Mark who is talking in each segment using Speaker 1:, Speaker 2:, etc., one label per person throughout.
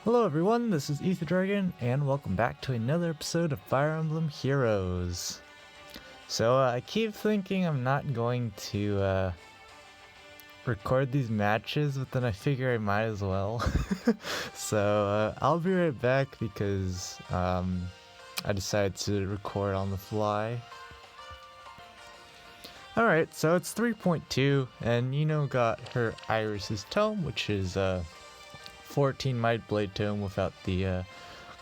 Speaker 1: Hello everyone, this is Aether and welcome back to another episode of Fire Emblem Heroes. So I keep thinking I'm not going to record these matches, but then I figure I might as well. So I'll be right back because I decided to record on the fly. Alright, so it's 3.2 and Nino got her Iris's Tome, which is 14 Might Blade Tome without the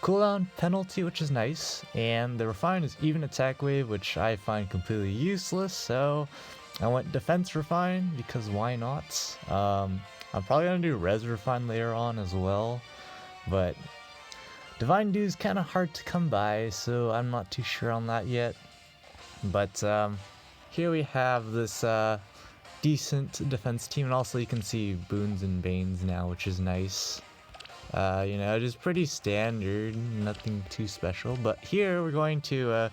Speaker 1: cooldown penalty, which is nice, and the Refine is even attack wave, which I find completely useless, so I went Defense Refine because why not? I'm probably gonna do Res Refine later on as well, but Divine Dew is kind of hard to come by, so I'm not too sure on that yet. But here we have this decent defense team, and also you can see Boons and Banes now, which is nice. You know, just pretty standard, nothing too special. But here we're going to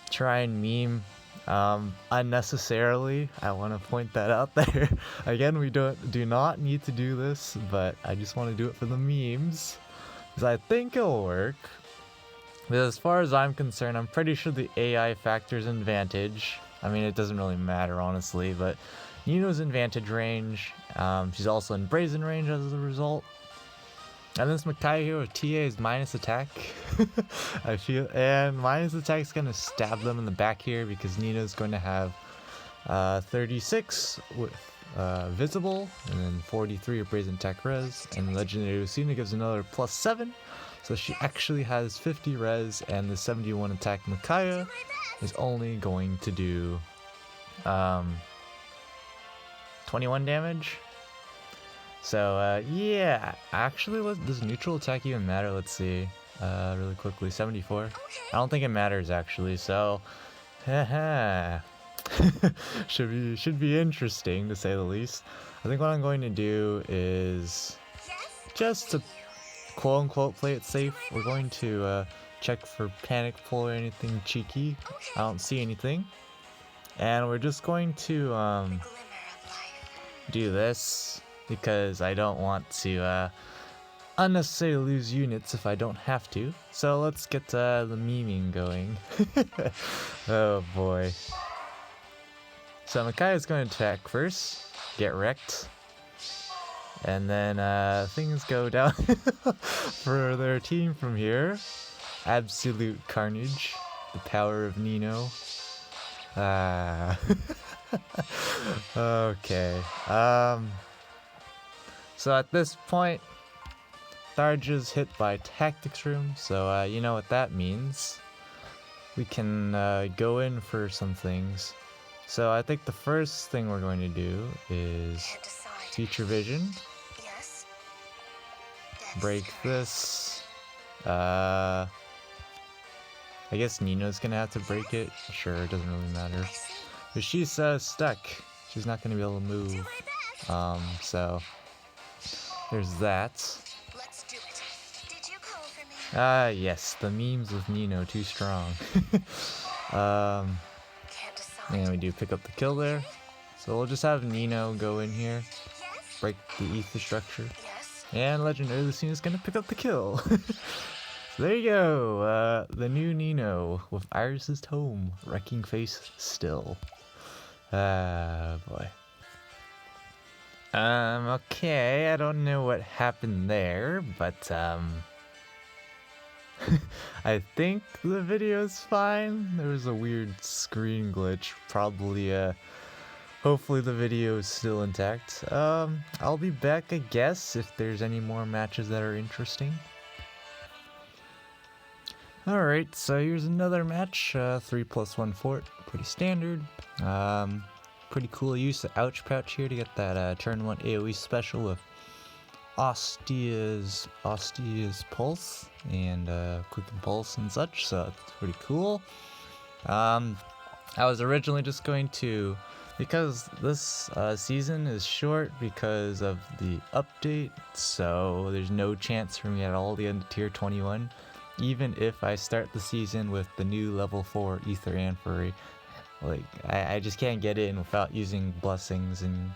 Speaker 1: try and meme unnecessarily. I want to point that out there. Again, we do not need to do this, but I just want to do it for the memes because I think it'll work. But as far as I'm concerned, I'm pretty sure the AI factor's in Vantage. I mean, it doesn't really matter, honestly, but Nino's in Vantage range. She's also in Brazen range as a result. And this Micaiah here with TA is minus attack. I feel, and minus attack is going to stab them in the back here because Nino's going to have 36 with visible, and then 43 of Brazen attack res, and Legendary Lucina gives another +7. So she actually has 50 res, and the 71 attack Micaiah is only going to do 21 damage. So yeah, actually, does neutral attack even matter? Let's see really quickly. 74. I don't think it matters actually, so haha. should be interesting to say the least. I think what I'm going to do is just to quote-unquote play it safe, we're going to check for panic pull or anything cheeky. I don't see anything. And we're just going to do this because I don't want to unnecessarily lose units if I don't have to. So let's get the memeing going. Oh boy. So Micaiah's going to attack first, get wrecked. And then things go down for their team from here. Absolute carnage. The power of Nino. Okay. So at this point, Tharja's hit by Tactics Room, so you know what that means. We can go in for some things. So I think the first thing we're going to do is Future Vision. Break this. I guess Nino's gonna have to break it. Sure, it doesn't really matter. But she's stuck. She's not gonna be able to move. So there's that. Yes, the memes with Nino too strong. And we do pick up the kill there. So we'll just have Nino go in here, break the ether structure. And Legendary Lucina is gonna pick up the kill. So there you go, the new Nino with Iris's Tome, wrecking face still. Ah, boy. Okay, I don't know what happened there, but I think the video's fine. There was a weird screen glitch, probably hopefully the video is still intact. I'll be back, I guess, if there's any more matches that are interesting. Alright, so here's another match, 3+1 fort, pretty standard. Pretty cool use of Ouch Pouch here to get that turn 1 AoE special with Ostia's Pulse and Quick Impulse and such, so that's pretty cool. I was originally just going to, because this season is short because of the update, so there's no chance for me at all to get into tier 21. Even if I start the season with the new level 4 Aether Raids, like I just can't get in without using blessings and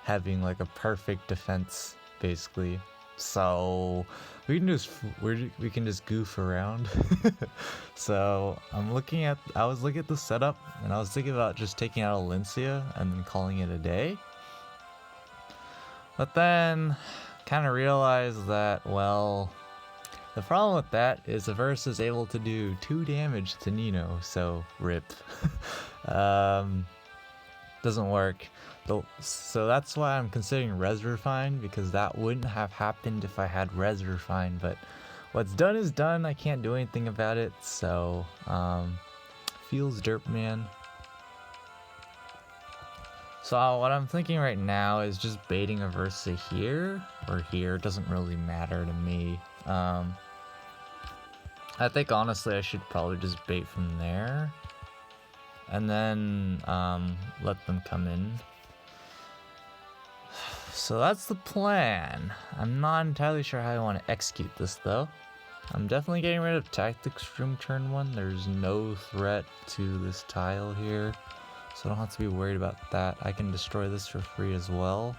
Speaker 1: having like a perfect defense, basically. so we can just goof around. So I was looking at the setup, and I was thinking about just taking out Alencia and then calling it a day. But then kind of realized that, well, the problem with that is the verse is able to do 2 damage to Nino, so rip. Doesn't work. So that's why I'm considering Res Refine, because that wouldn't have happened if I had Res Refine, but what's done is done. I can't do anything about it, so feels derp, man. So what I'm thinking right now is just baiting a Versa here or here. It doesn't really matter to me. I think honestly I should probably just bait from there and then let them come in. So that's the plan. I'm not entirely sure how I want to execute this though. I'm definitely getting rid of Tactics Room turn 1. There's no threat to this tile here, so I don't have to be worried about that. I can destroy this for free as well,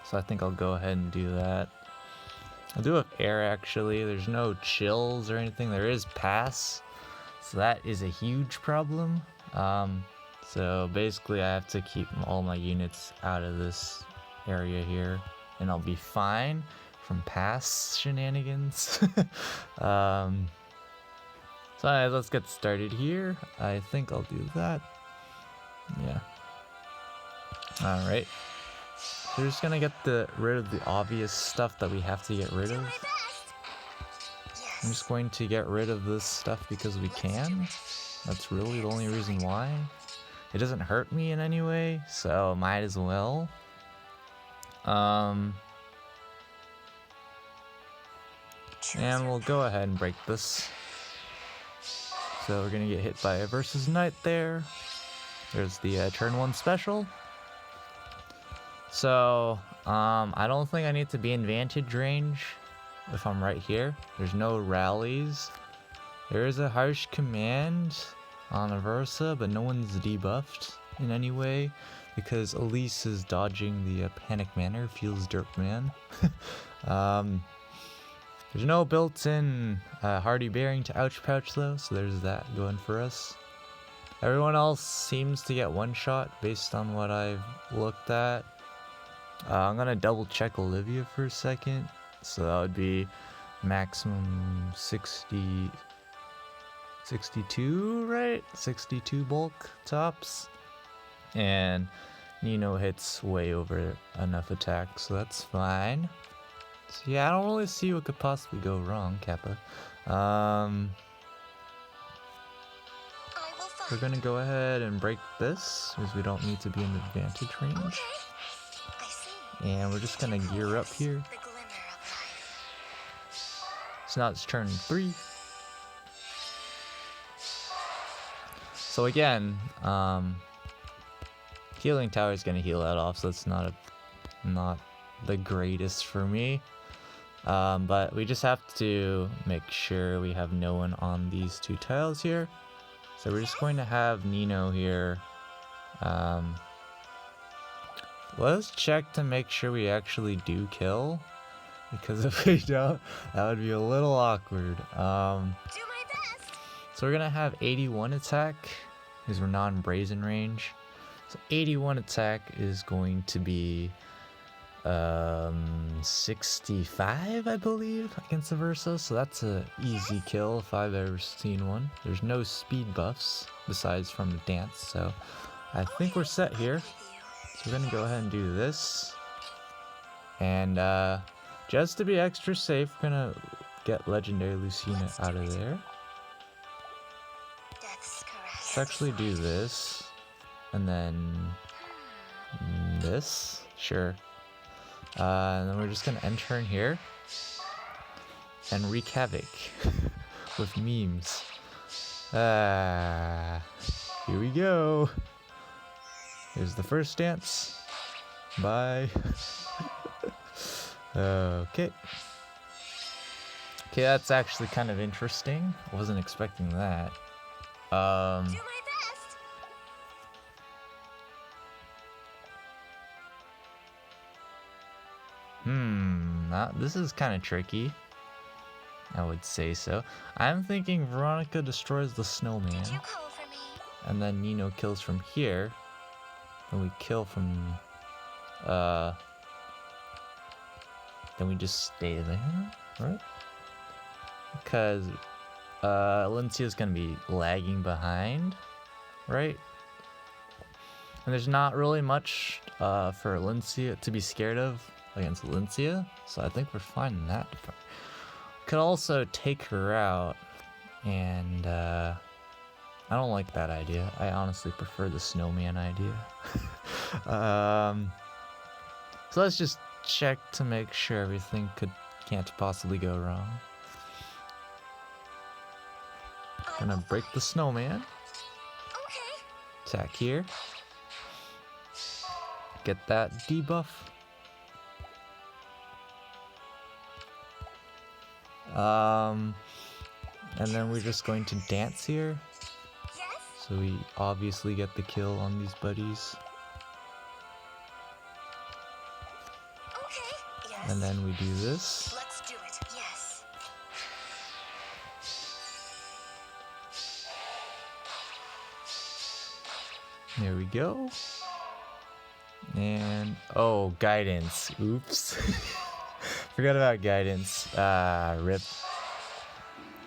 Speaker 1: so I think I'll go ahead and do that. I do have air actually. There's no chills or anything. There is pass, so that is a huge problem. So basically I have to keep all my units out of this area here, and I'll be fine from pass shenanigans. So anyways, let's get started here. I think I'll do that. Yeah. Alright. So we're just gonna get rid of the obvious stuff that we have to get rid of. I'm just going to get rid of this stuff because we can. That's really the only reason why. It doesn't hurt me in any way, so might as well. And we'll go ahead and break this. So we're gonna get hit by a Versus Knight there. There's the turn 1 special. So I don't think I need to be in vantage range if I'm right here. There's no rallies. There is a harsh command on a Versa, but no one's debuffed in any way because Elise is dodging the panic manner. Feels derp, man. There's no built-in hardy bearing to ouch pouch though, so there's that going for us. Everyone else seems to get one shot based on what I've looked at. I'm gonna double check Olivia for a second. So that would be maximum 62, right? 62 bulk tops. And Nino hits way over enough attack, so that's fine. So yeah, I don't really see what could possibly go wrong, Kappa. We're gonna go ahead and break this, because we don't need to be in advantage range. And we're just gonna gear up here. So now it's turn 3. So again, healing tower is gonna heal that off, so it's not the greatest for me. But we just have to make sure we have no one on these 2 tiles here. So we're just going to have Nino here. Let's check to make sure we actually do kill, because if we don't, that would be a little awkward. So we're gonna have 81 attack because we're not in brazen range. So 81 attack is going to be 65, I believe, against the Versa. So that's a easy kill if I've ever seen one. There's no speed buffs besides from the dance, so I think we're set here. So we're gonna go ahead and do this, and just to be extra safe, we're gonna get Legendary Lucina out of there. Let's actually do this, and then this, sure. And then we're just gonna end turn here and wreak havoc with memes. Here we go. Here's the first dance. Bye. Okay. Okay, that's actually kind of interesting. I wasn't expecting that. Do my best. This is kind of tricky. I would say so. I'm thinking Veronica destroys the snowman.
Speaker 2: Did you call for me?
Speaker 1: And then Nino kills from here. And we kill from... Then we just stay there, right? Because Lincia's gonna be lagging behind, right? And there's not really much for Lincia to be scared of against Lincia, so I think we're fine in that department. Could also take her out, and I don't like that idea. I honestly prefer the snowman idea. So let's just check to make sure everything can't possibly go wrong. Gonna break the snowman.
Speaker 2: Okay.
Speaker 1: Attack here. Get that debuff. And then we're just going to dance here.
Speaker 2: Yes.
Speaker 1: So we obviously get the kill on these buddies.
Speaker 2: Okay. Yes.
Speaker 1: And then we do this.
Speaker 2: Let's do it. Yes.
Speaker 1: There we go. And oh, guidance. Oops. Forgot about guidance. Rip.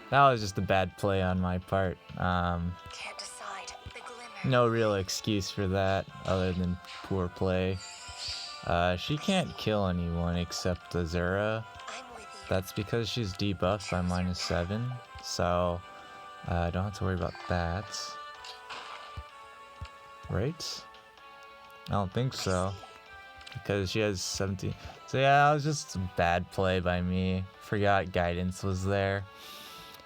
Speaker 1: That was just a bad play on my part.
Speaker 2: Can't decide. The glimmer.
Speaker 1: No real excuse for that other than poor play. She can't kill anyone except Azura.
Speaker 2: I'm with you.
Speaker 1: That's because she's debuffed by -7, so I don't have to worry about that. Right? I don't think so. Because she has 17. So yeah, it was just a bad play by me. Forgot guidance was there.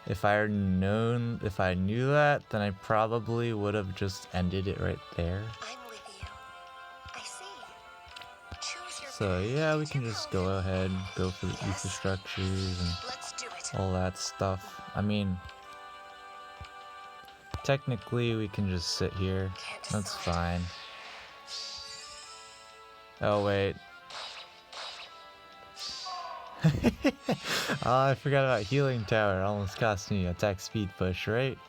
Speaker 1: If I knew that, then I probably would have just ended it right there.
Speaker 2: I'm with you. I see. Choose your
Speaker 1: So yeah, we can just go ahead, go for the ether structures and
Speaker 2: Let's do it.
Speaker 1: all that stuff. I mean, technically we can just sit here. That's fine. Oh wait. Oh, I forgot about healing tower. It almost cost me attack speed push, right?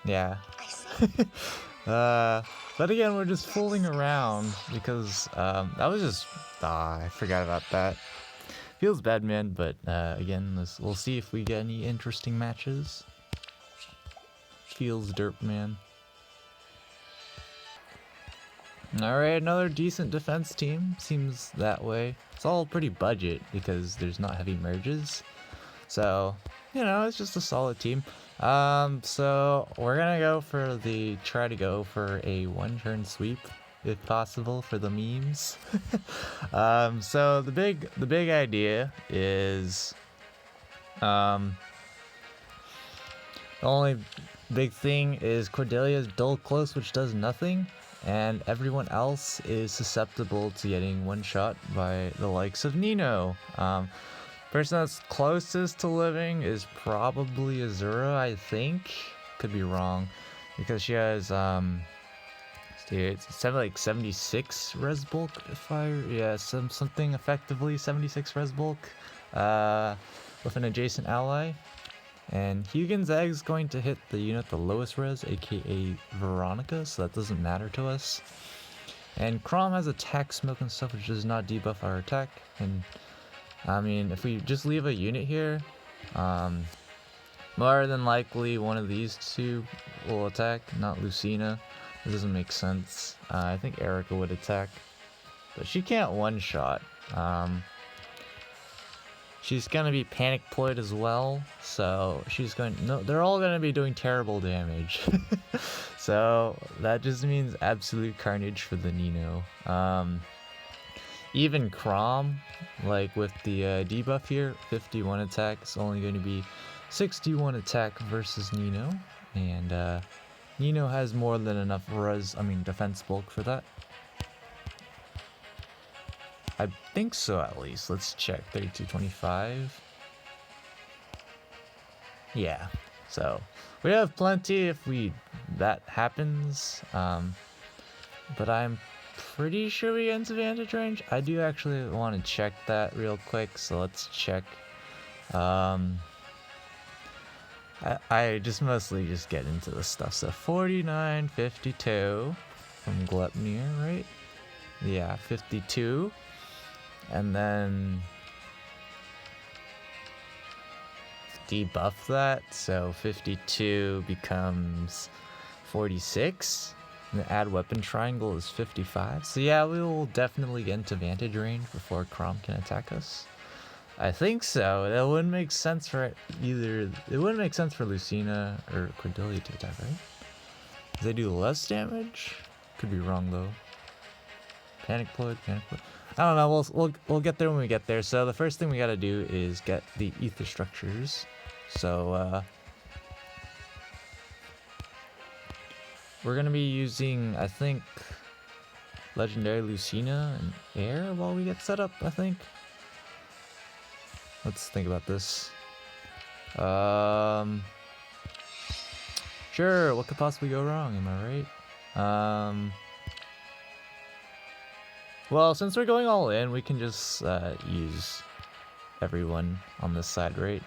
Speaker 1: Yeah.
Speaker 2: I see.
Speaker 1: But again, we're just fooling around because that was just I forgot about that. Feels bad, man. But again, we'll see if we get any interesting matches. Feels derp, man. Alright, another decent defense team. Seems that way. It's all pretty budget because there's not heavy merges. So, you know, it's just a solid team. So we're gonna try to go for a one-turn sweep, if possible, for the memes. So the big idea is, the only big thing is Cordelia's dull close, which does nothing, and everyone else is susceptible to getting one shot by the likes of Nino. Person that's closest to living is probably Azura, I think. Could be wrong, because she has it's like 76 res bulk. Something effectively 76 res bulk, with an adjacent ally. And Hugin's Egg is going to hit the unit the lowest res, aka Veronica, so that doesn't matter to us. And Chrom has attack smoke and stuff, which does not debuff our attack. And I mean, if we just leave a unit here, more than likely one of these two will attack, not Lucina. This doesn't make sense. I think Erica would attack, but she can't one-shot. She's gonna be panic ployed as well, so they're all gonna be doing terrible damage. So that just means absolute carnage for the Nino. Even Chrom, like with the debuff here, 51 attack is only going to be 61 attack versus Nino, and Nino has more than enough defense bulk for that. I think so, at least. Let's check. 3225. Yeah. So we have plenty if that happens. But I'm pretty sure we get into vantage range. I do actually want to check that real quick, so let's check. I just mostly just get into the stuff. So 49.52 from Glepnir, right? Yeah, 52. And then debuff that, so 52 becomes 46. And the add weapon triangle is 55. So yeah, we will definitely get into vantage range before Crom can attack us. I think so. That wouldn't make sense for either. It wouldn't make sense for Lucina or Cordelia to attack, right? They do less damage. Could be wrong though. Panic Ploy. I don't know. We'll get there when we get there. So the first thing we gotta do is get the ether structures. So we're gonna be using, I think, Legendary Lucina and Air while we get set up. I think. Let's think about this. Sure, what could possibly go wrong? Am I right? Well, since we're going all in, we can just use everyone on this side, right?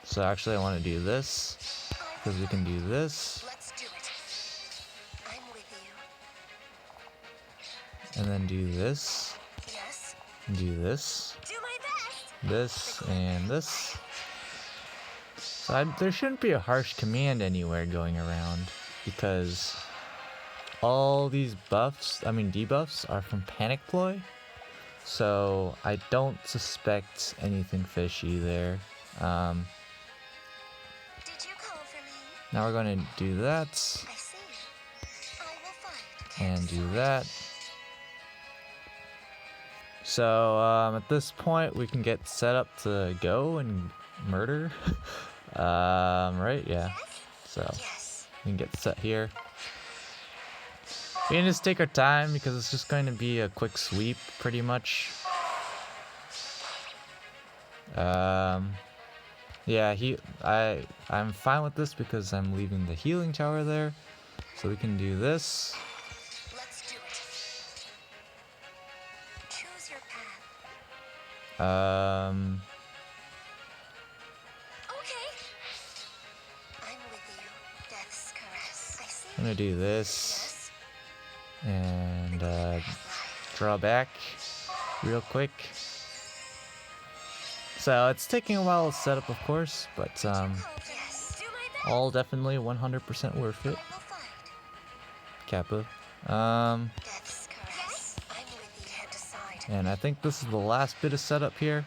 Speaker 1: So actually I want to do this, because we can do this.
Speaker 2: Let's do it. I'm with you.
Speaker 1: And then do this.
Speaker 2: Yes.
Speaker 1: And do this.
Speaker 2: Do my best.
Speaker 1: This and this. So there shouldn't be a harsh command anywhere going around, because all these debuffs are from Panic Ploy. So I don't suspect anything fishy there.
Speaker 2: Did you call for me?
Speaker 1: Now we're going to do that
Speaker 2: I see. I will fight.
Speaker 1: and do that. So at this point we can get set up to go and murder. Right? Yeah. So
Speaker 2: Yes.
Speaker 1: we can get set here. We can just take our time because it's just going to be a quick sweep pretty much. Yeah, I'm fine with this because I'm leaving the healing tower there. So we can do this.
Speaker 2: Let's do it. Choose your path. Okay. I'm with you. Death's caress. I see.
Speaker 1: I'm gonna do this
Speaker 2: Yes.
Speaker 1: and draw back real quick. So it's taking a while to set up, of course, but
Speaker 2: Yes. Do my best.
Speaker 1: all definitely 100% worth it.
Speaker 2: I will fight.
Speaker 1: Kappa.
Speaker 2: Death's caress. I'm with you. Can't decide.
Speaker 1: And I think this is the last bit of setup here.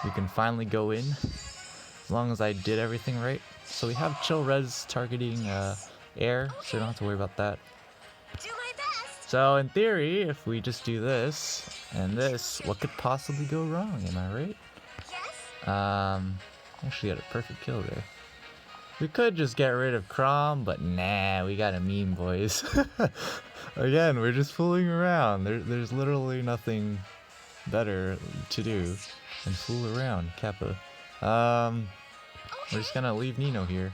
Speaker 1: We can finally go in, as long as I did everything right. So we have chill res targeting air, so we don't have to worry about that.
Speaker 2: Do my best.
Speaker 1: So in theory, if we just do this and this, what could possibly go wrong? Am I right?
Speaker 2: Yes.
Speaker 1: Actually got a perfect kill there. We could just get rid of Crom, but nah, we got a meme, boys. Again, we're just fooling around. There's literally nothing better to do than fool around, Kappa. We're just gonna leave Nino here.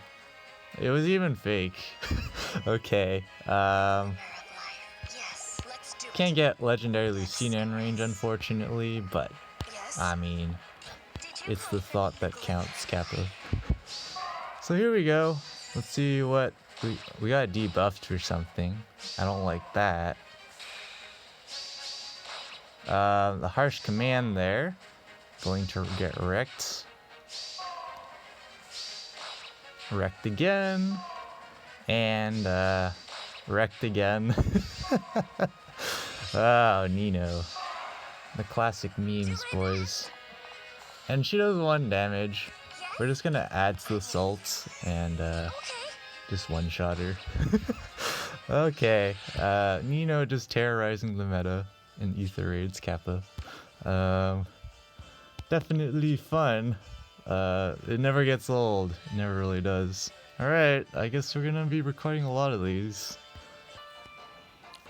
Speaker 1: It was even fake. Okay.
Speaker 2: Yes. Let's do it.
Speaker 1: Can't get Legendary Lucina in range, unfortunately, but
Speaker 2: Yes.
Speaker 1: I mean,
Speaker 2: Did you
Speaker 1: it's
Speaker 2: call
Speaker 1: the
Speaker 2: for
Speaker 1: thought
Speaker 2: me?
Speaker 1: that counts, Kappa. So here we go. Let's see what we got debuffed or something. I don't like that. The harsh command there, going to get wrecked. Wrecked again, and wrecked again. Oh, Nino, the classic memes, boys. And she does 1 damage. We're just gonna add to the assault and just one-shot her. Okay, Nino just terrorizing the meta in Aether Raids, Kappa. Definitely fun. It never gets old. It never really does. Alright, I guess we're gonna be recording a lot of these.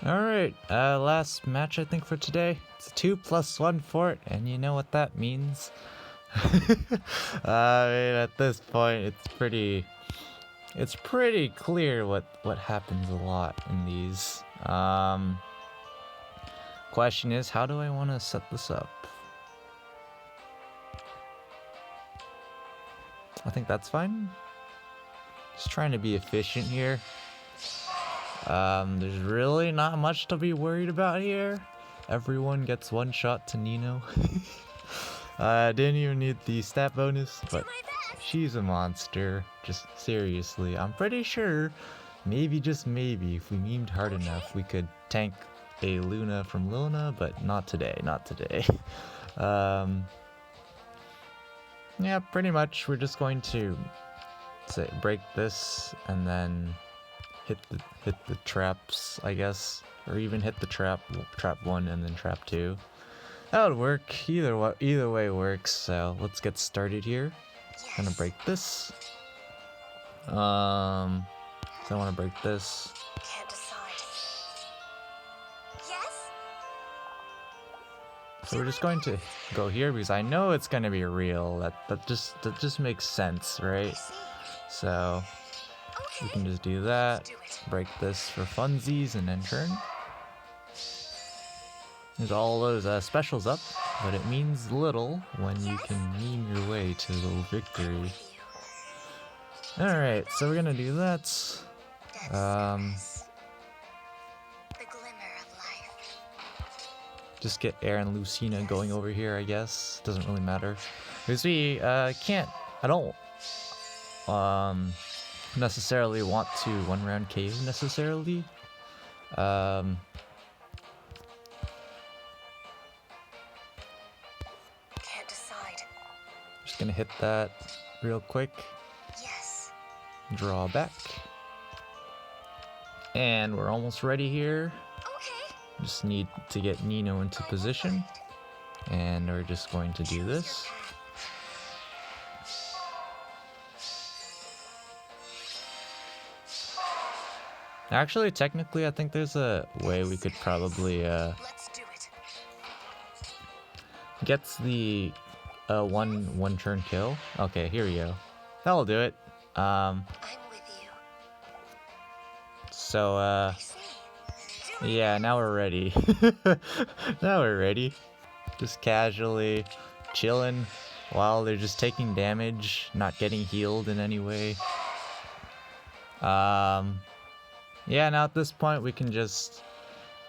Speaker 1: Alright, last match I think for today. It's a 2+1 fort, and you know what that means. I mean, at this point, it's pretty it's pretty clear what happens a lot in these. Question is, how do I want to set this up? I think that's fine. Just trying to be efficient here. There's really not much to be worried about here. Everyone gets one shot to Nino. Didn't even need the stat bonus, but she's a monster. Just seriously, I'm pretty sure, maybe just maybe, if we memed hard enough, we could tank a Luna from Luna, but not today, not today. Yeah, pretty much we're just going to break this and then hit the traps, I guess, or even hit the trap 1 and then trap 2. That would work. Either way works. So let's get started here. Gonna break this. So I want to break this.
Speaker 2: Can't decide. Yes?
Speaker 1: So we're just going to go here because I know it's gonna be real. That just makes sense, right? So we can just do that. Break this for funsies and then turn. There's all those specials up, but it means little when you can meme your way to the victory. Alright, so we're gonna do that.
Speaker 2: The glimmer of life.
Speaker 1: Just get Aether Lucina going over here, I guess. Doesn't really matter. Because we can't, I don't necessarily want to 1-round cave necessarily. Just gonna hit that real quick.
Speaker 2: Yes.
Speaker 1: Draw back. And we're almost ready here.
Speaker 2: Okay.
Speaker 1: Just need to get Nino into position. And we're just going to do this. Actually, technically, I think there's a way we could probably
Speaker 2: Let's do it.
Speaker 1: gets the one turn kill. Okay, here we go. That'll do it.
Speaker 2: I'm with you.
Speaker 1: So
Speaker 2: I see.
Speaker 1: yeah, now we're ready. Now we're ready. Just casually chilling while they're just taking damage, not getting healed in any way. Yeah, now at this point we can just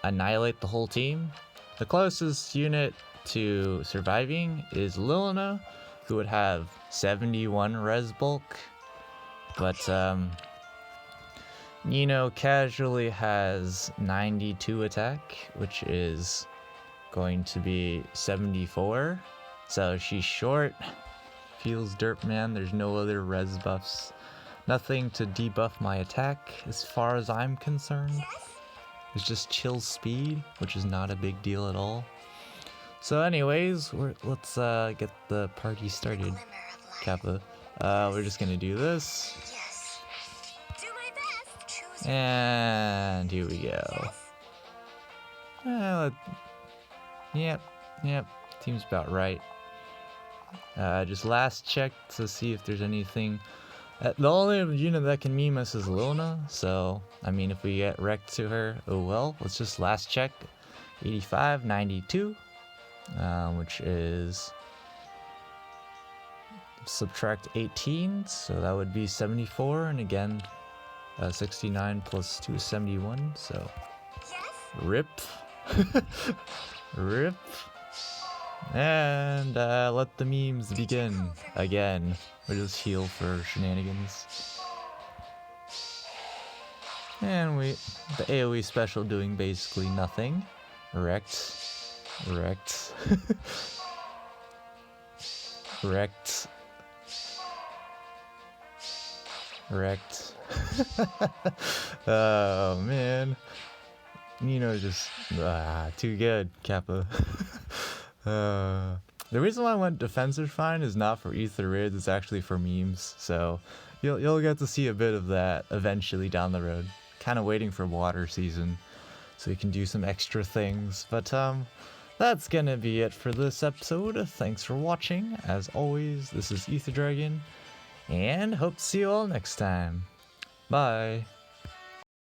Speaker 1: annihilate the whole team. The closest unit to surviving is Luna, who would have 71 res bulk, but Nino casually has 92 attack, which is going to be 74, so she's short. Feels dirt, man. There's no other res buffs. Nothing to debuff my attack as far as I'm concerned.
Speaker 2: Yes?
Speaker 1: It's just chill speed, which is not a big deal at all. So anyways, let's get the party started,
Speaker 2: Glimmer of life.
Speaker 1: Kappa. We're just gonna do this.
Speaker 2: Yes. Do my best. Choose
Speaker 1: And here we go.
Speaker 2: Yes.
Speaker 1: Yep, seems about right. Just last check to see if there's anything. The only unit that can meme us is Luna, so I mean if we get wrecked to her, oh well. Let's just last check. 85, 92, which is subtract 18, so that would be 74, and again 69 plus 2 is 71, so
Speaker 2: Yes.
Speaker 1: rip. Rip. And let the memes begin again. We'll just heal for shenanigans. And the AoE special doing basically nothing. Wrecked. Wrecked. Wrecked. Wrecked. Oh man. Nino just too good, Kappa. The reason why I went defensive fine is not for Aether Raids, it's actually for memes, so you'll get to see a bit of that eventually down the road. Kind of waiting for water season so you can do some extra things. But that's gonna be it for this episode. Thanks for watching. As always, this is Aether Dragon, and hope to see you all next time. Bye.